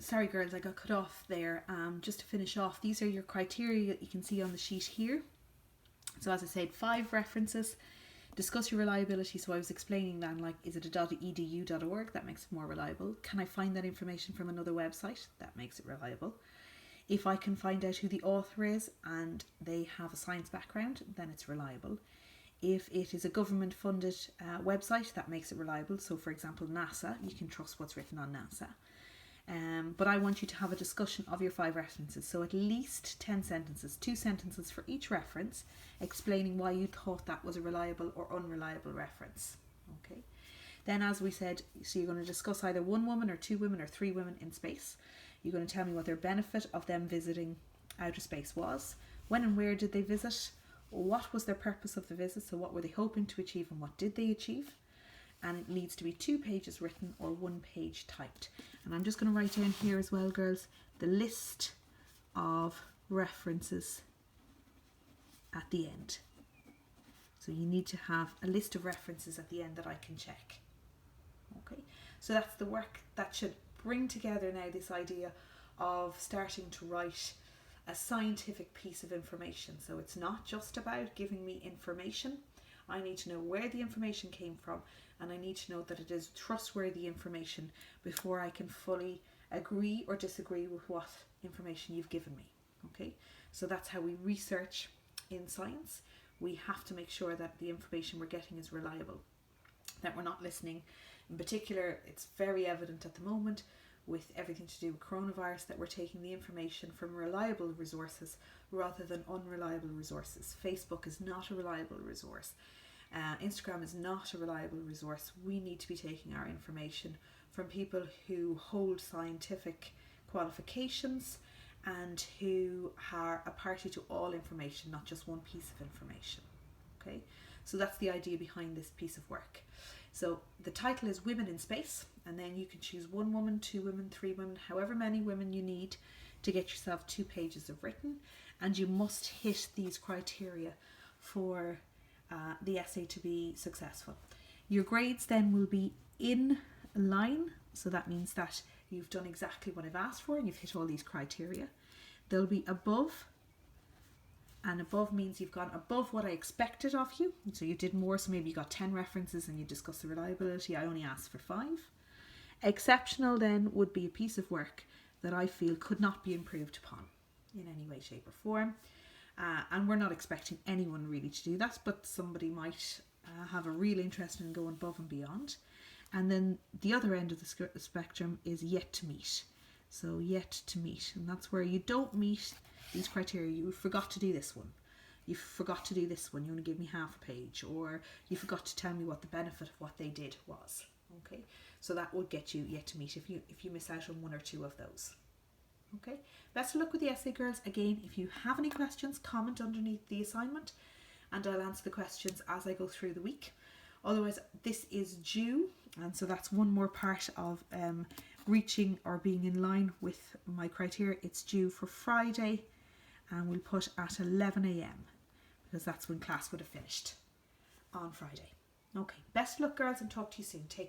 sorry girls, I got cut off there. Just to finish off, these are your criteria that you can see on the sheet here. So as I said, 5 references. Discuss your reliability. So I was explaining that, like, is it a .edu.org? That makes it more reliable. Can I find that information from another website? That makes it reliable. If I can find out who the author is and they have a science background, then it's reliable. If it is a government funded website, that makes it reliable. So for example, NASA, you can trust what's written on NASA. But I want you to have a discussion of your 5 references. So at least 10 sentences, 2 sentences for each reference, explaining why you thought that was a reliable or unreliable reference. Okay. Then, as we said, so you're going to discuss either 1 woman or 2 women or 3 women in space. You're going to tell me what their benefit of them visiting outer space was. When and where did they visit? What was their purpose of the visit? So what were they hoping to achieve and what did they achieve? And it needs to be 2 pages written or 1 page typed. And I'm just going to write down here as well, girls, the list of references at the end. So you need to have a list of references at the end that I can check. Okay, so that's the work that should bring together now this idea of starting to write a scientific piece of information. So it's not just about giving me information. I need to know where the information came from, and I need to know that it is trustworthy information before I can fully agree or disagree with what information you've given me. Okay, so that's how we research in science. We have to make sure that the information we're getting is reliable, that we're not listening. In particular, it's very evident at the moment with everything to do with coronavirus that we're taking the information from reliable resources rather than unreliable resources. Facebook is not a reliable resource. Instagram is not a reliable resource. We need to be taking our information from people who hold scientific qualifications and who are a party to all information, not just one piece of information. Okay, so that's the idea behind this piece of work. So the title is Women in Space, and then you can choose 1 woman, 2 women, 3 women, however many women you need to get yourself 2 pages of written, and you must hit these criteria for the essay to be successful. Your grades then will be in line, so that means that you've done exactly what I've asked for and you've hit all these criteria. They'll be above, and above means you've gone above what I expected of you. So you did more, so maybe you got 10 references and you discussed the reliability. I only asked for 5. Exceptional then would be a piece of work that I feel could not be improved upon in any way, shape or form. And we're not expecting anyone really to do that, but somebody might have a real interest in going above and beyond. And then the other end of the spectrum is yet to meet. So yet to meet, and that's where you don't meet these criteria. You forgot to do this one. You forgot to do this one. You only gave me half a page, or you forgot to tell me what the benefit of what they did was. Okay, so that would get you yet to meet if you miss out on 1 or 2 of those. Okay, best of luck with the essay, girls. Again, if you have any questions, comment underneath the assignment and I'll answer the questions as I go through the week. Otherwise, this is due, and so that's one more part of reaching or being in line with my criteria. It's due for Friday, and we'll put at 11 a.m. because that's when class would have finished on Friday. Okay, best of luck, girls, and talk to you soon. Take care.